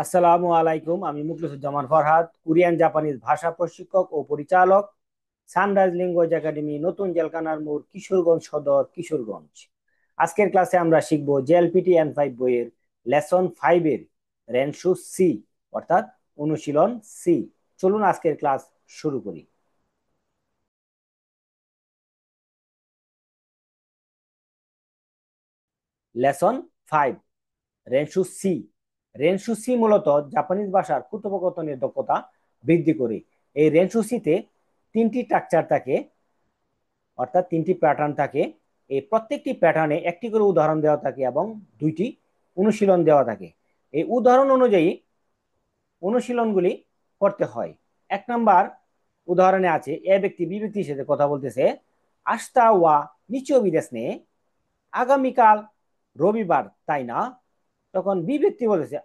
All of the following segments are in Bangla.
আসসালামু আলাইকুম। আমি মুখলিসুজ্জামান ফরহাদ, কোরিয়ান জাপানিজ ভাষা প্রশিক্ষক ও পরিচালক, সানরাইজ ল্যাঙ্গুয়েজ একাডেমি, নতুন জেলখানার মোড়, কিশোরগঞ্জ সদর, কিশোরগঞ্জ। আজকের ক্লাসে আমরা শিখব জেএলপিটি N5 বইয়ের লেসন 5 এর রেনশু সি, অর্থাৎ অনুশীলন সি। চলুন আজকের ক্লাস শুরু করি। লেসন 5, রেনশু সি। রেনশু সি মূলত জাপানিজ ভাষার কথোপকথনের দক্ষতা বৃদ্ধি করে। এই রেনশু সিতে তিনটি স্ট্রাকচার থাকে, অর্থাৎ তিনটি প্যাটার্ন থাকে। এই প্রত্যেকটি প্যাটার্নে একটি করে উদাহরণ দেওয়া থাকে এবং দুইটি অনুশীলন দেওয়া থাকে। এই উদাহরণ অনুযায়ী অনুশীলনগুলি করতে হয়। 1 নম্বর উদাহরণে আছে, এ ব্যক্তি বি ব্যক্তির সাথে কথা বলতেছে। আস্তা ওয়া নিচো বিদেশ নে, আগামীকাল রবিবার তাই না? তখন বি ব্যক্তি বলতেছে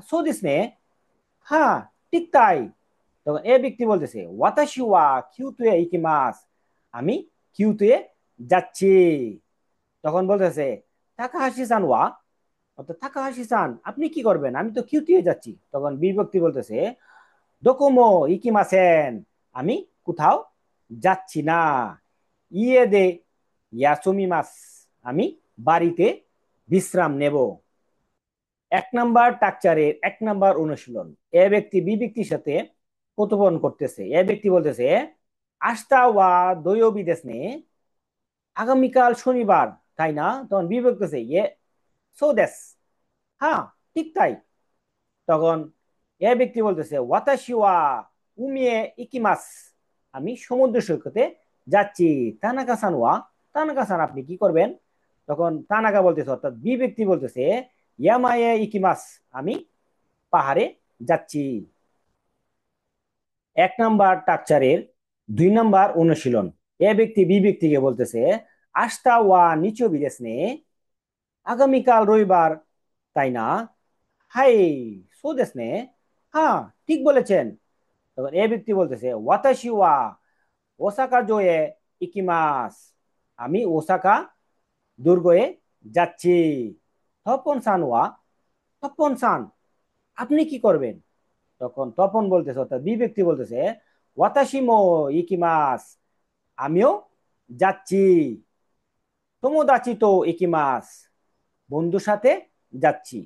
সোদিস নে, হ্যাঁ ঠিক তাই। তখন এ ব্যক্তি বলতেছে ওয়াতাশি ওয়া কিউতুয়ে ইকিমাস, আমি কিউতুয়ে যাচ্ছি। তখন বলতেছে তাকাহাশি সান ওয়া, অর্থাৎ তাকাহাশি সান আপনি কি করবেন, আমি তো কিউতুয়ে যাচ্ছি। তখন বি ব্যক্তি বলতেছে দোকোমো ইকিমাসেন, আমি কোথাও যাচ্ছি না। ইয়ে দে ইয়াসুমিমাস, আমি বাড়িতে বিশ্রাম নেব। 1 নম্বর স্ট্রাকচারের 1 নম্বর অনুশীলন। এ ব্যক্তি বি ব্যক্তির সাথে কথোপকথন করতেছে। এ ব্যক্তি বলতেছে আস্তা ওয়া দৈও বিদেশ নে, আগামীকাল শনিবার তাই না? তখন বি বলতেছে ইয়ে সৌদেশ, হ্যাঁ ঠিক তাই। তখন এ ব্যক্তি বলতেছে ওয়াতাশি ওয়া উমিয়ে ইকিমাস, আমি সমুদ্র সৈকতে যাচ্ছি। তানাকা সান ওয়া, তানাকা সান আপনি কি করবেন? তখন তানাকা বলতেছে, অর্থাৎ বি ব্যক্তি বলতেছে ইয়ামায়ে ইকিমাস, আমি পাহাড়ে যাচ্ছি। 1 নম্বর স্ট্রাকচারের 2 নম্বর অনুশীলন। এ ব্যক্তি বি ব্যক্তিকে বলতেছে আস্তা ওয়া নিচো বিদেশ নে, আগামীকাল রবিবার তাই না? হাই সোদেশ নে, হ্যাঁ ঠিক বলেছেন। তখন এ ব্যক্তি বলতেছে ওয়াতাশি ওয়া ওসাকা জোয়ে ইকিমাস, আমি ওসাকা দুর্গে যাচ্ছি। তপন সান ওয়া, তপন সান আপনি কি করবেন? তখন তপন বলতেছে, অর্থাৎ বি ব্যক্তি বলতেছে ওয়াতাশিমো ইকিমাস, আমিও যাচ্ছি। তোমোদাচি তো ইকিমাস, বন্ধুর সাথে যাচ্ছি।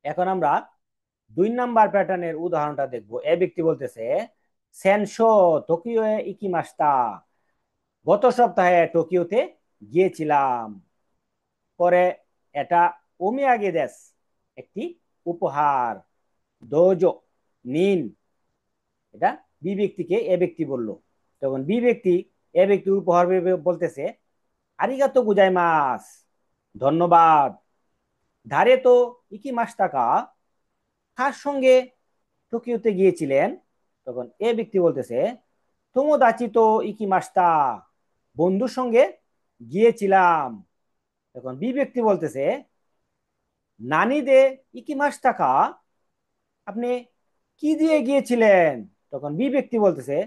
এখন আমরা 2 নম্বর প্যাটার্নের উদাহরণটা দেখব। এ ব্যক্তি বলতেছে সেনশো টোকিও ইকিমাস্তা, গত সপ্তাহে টোকিওতে গিয়েছিলাম। পরে এটা ওমিয়াগে দেশ, একটি উপহার। দোজো নিন, এটা বি ব্যক্তিকে এ ব্যক্তি বলল। তখন বি ব্যক্তি এ ব্যক্তির উপহার বলতেছে আরিগাতো গুজাইমাস, ধন্যবাদ। ধারে তো ইকি মাস টাকা, কার সঙ্গে টোকিওতে গিয়েছিলেন? তখন এ ব্যক্তি বলতেছে তোমোদাচি তো ইকি মাস্তা, বন্ধুর সঙ্গে গিয়েছিলাম। তখন বি ব্যক্তি বলতেছে নানি দে ইকি মাস টাকা, আপনি কি দিয়ে গিয়েছিলেন? তখন বি ব্যক্তি বলতেছে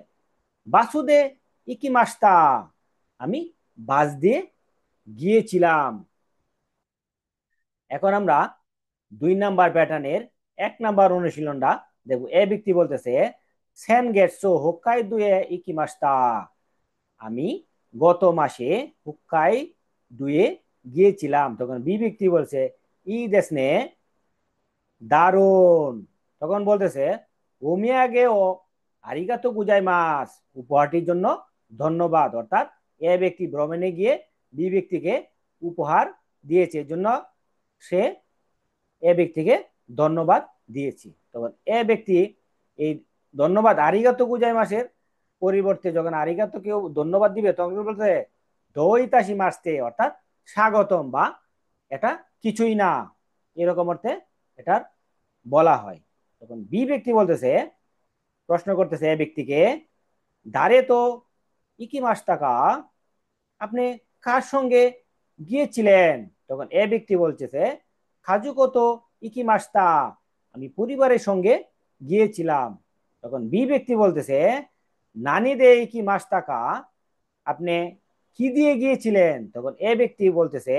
বাসুদে ইকি মাস্তা, আমি বাস দিয়ে গিয়েছিলাম। এখন আমরা 2 নম্বর প্যাটার্নের 1 নম্বর অনুশীলনটা দেখবো। এ ব্যক্তি বলতেছে সেন গেটসো হোক্কাই দুয়ে ইকি মাস্তা, আমি গত মাসে হুক্কাই দুয়ে গিয়েছিলাম। তখন বি ব্যক্তি বলছে ই দেশনে, দারুন। তখন বলতেছে ওমিয়াগে ও আরিগাতো গুজাই মাস, উপহারটির জন্য ধন্যবাদ। অর্থাৎ এ ব্যক্তি ভ্রমণে গিয়ে বি ব্যক্তিকে উপহার দিয়েছে, এর জন্য সে এ ব্যক্তিকে ধন্যবাদ দিয়েছি। তখন এ ব্যক্তি এই ধন্যবাদ আরিগাতো গুজাই মাসের পরিবর্তে যখন আরিগাতো কেউ ধন্যবাদ দিবে তখন বলতে দইতাসি মাসতে, অর্থাৎ স্বাগতম বা এটা কিছুই না, এরকম অর্থে এটার বলা হয়। তখন বি ব্যক্তি বলতেছে, প্রশ্ন করতেছে এ ব্যক্তিকে ধারে তো ইকি মাস টাকা, আপনি কার সঙ্গে গিয়েছিলেন? তখন এ ব্যক্তি বলতেছে খাজুকো তো ইকি মাস্তা, আমি পরিবারের সঙ্গে গিয়েছিলাম। তখন বি ব্যক্তি বলতেছে নানি দে ইকি মাস টাকা, আপনি কি দিয়ে গিয়েছিলেন? তখন এ ব্যক্তি বলতেছে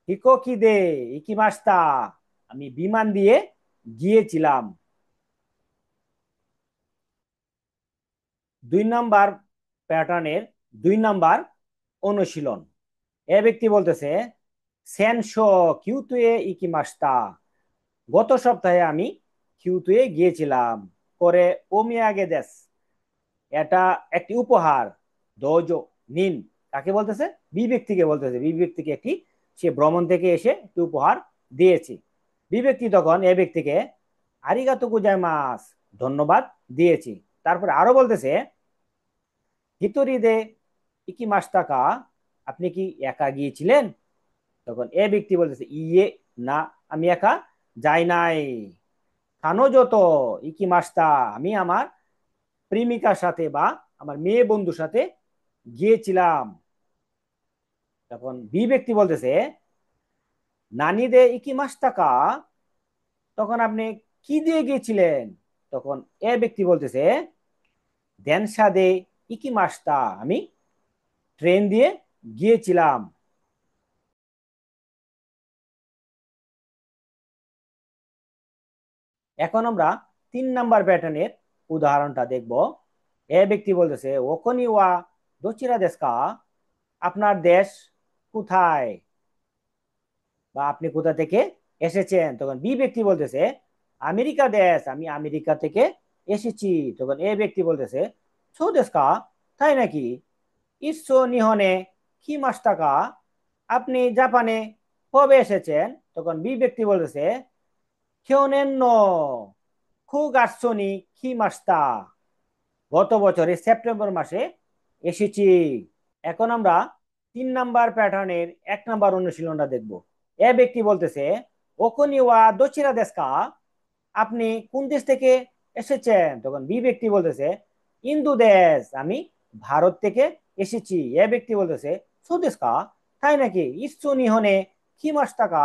হিকো কি দে ইকি মাস্তা, আমি বিমান দিয়ে গিয়েছিলাম। 2 নাম্বার প্যাটার্নের 2 নাম্বার অনুশীলন। এ ব্যক্তি বলতেছে সেনশো কিউতুয়ে ইকি মাস্তা, গত সপ্তাহে আমি কিউতুয়ে গিয়েছিলাম। করে ওমিয়াগে দেশ, এটা একটি উপহার। দোজো নিন, কাকে বলতেছে? বি ব্যক্তিকে বলতেছে। বি ব্যক্তিকে একটি, সে ভ্রমণ থেকে এসে একটি উপহার দিয়েছে। বি ব্যক্তি তখন এ ব্যক্তিকে আরিগাতো গোজাইমাস, ধন্যবাদ দিয়েছি। তারপরে আরো বলতেছে হিতরি দে ইকি মাস্তাকা, আপনি কি একা গিয়েছিলেন? তখন এ ব্যক্তি বলতেছে ইয়ে, না আমি একা যাই নাই। কানোজো তো ইকি মাস্তা, আমি আমার প্রেমিকার সাথে বা আমার মেয়ে বন্ধুর সাথে গিয়েছিলাম। তখন বি ব্যক্তি বলতেছে নানি দে ইকি মাস্তাকা, তখন আপনি কি দিয়ে গিয়েছিলেন? তখন এ ব্যক্তি বলতেছে দেনসা দে ইকি মাস্তা, আমি ট্রেন দিয়ে গিয়েছিলাম। এখন আমরা 3 নাম্বার প্যাটার্নের উদাহরণটা দেখব। এ ব্যক্তি বলতেছে ওকনি ওয়া দোচিরা দেশকা, আপনার দেশ কোথায় বা আপনি কোথা থেকে এসেছেন? তখন বি ব্যক্তি বলতেছে আমেরিকা দেশ, আমি আমেরিকা থেকে এসেছি। তখন এ ব্যক্তি বলতেছে সো দেশকা, তাই নাকি? ইসো নিহনে কি মাস টাকা, আপনি জাপানে কবে এসেছেন? তখন বি ব্যক্তি বলতেছে কিয়নেন নো খুগাটসুনি কি মাস্তা, গত বছরে সেপ্টেম্বর মাসে এসেছি। এখন আমরা 3 নাম্বার প্যাটার্নের 1 নাম্বার অনুশীলনটা দেখব। এ ব্যক্তি বলতেছে ওকনি ওয়া দোচিরা দেশকা, আপনি কোন দেশ থেকে এসেছেন? তখন বি ব্যক্তি বলতেছে ইন্দু দেশ, আমি ভারত থেকে এসেছি। এ ব্যক্তি বলতেছে সুদেশকা, তাই নাকি? ইচ্ছু নিহনে কি মাস টাকা,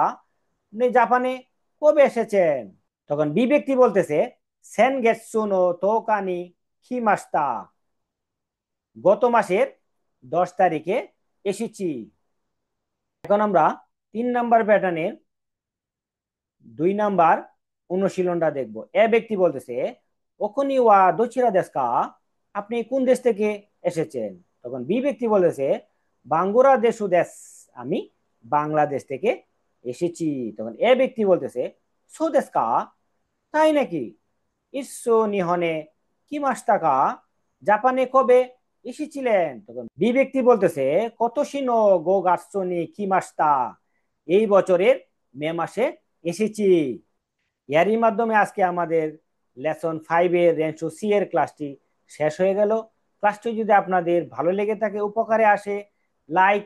আপনি জাপানে কবে এসেছেন? তখন বি ব্যক্তি বলতেছে সেন গেটসু নো তোকানি কি মাস্তা, গত মাসের 10 তারিখে এসেছি। এখন আমরা 3 নাম্বার প্যাটার্নের 2 নাম্বার অনুশীলনটা দেখব। এ ব্যক্তি বলতেছে ওখনি ওয়া দোচিরা দেশকা, আপনি কোন দেশ থেকে এসেছেন? তখন বি ব্যক্তি বলেছে বাংলাদেশু দেশ, আমি বাংলাদেশ থেকে এসেছি। তখন এ ব্যক্তি বলতেছে সো দেশকা, তাই নাকি? ইসো নিহনে কি মাস টাকা, জাপানে কবে এসেছিলেন? তখন বি ব্যক্তি বলতেছে কতশিনো গো গাছনি কি মাসটা, এই বছরের মে মাসে এসেছি। এরই মাধ্যমে আজকে আমাদের লেসন 5 এর রেঞ্চো সি এর ক্লাসটি শেষ হয়ে গেল। ক্লাসটি যদি আপনাদের ভালো লেগে থাকে, উপকারে আসে, লাইক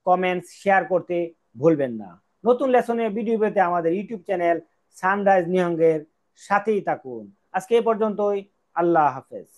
কমেন্টস শেয়ার করতে ভুলবেন না। নতুন লেসনের ভিডিও পেতে আমাদের ইউটিউব চ্যানেল সানরাইজ নিহঙ্গের সাথেই থাকুন। আজকে এই পর্যন্তই। আল্লাহ হাফেজ।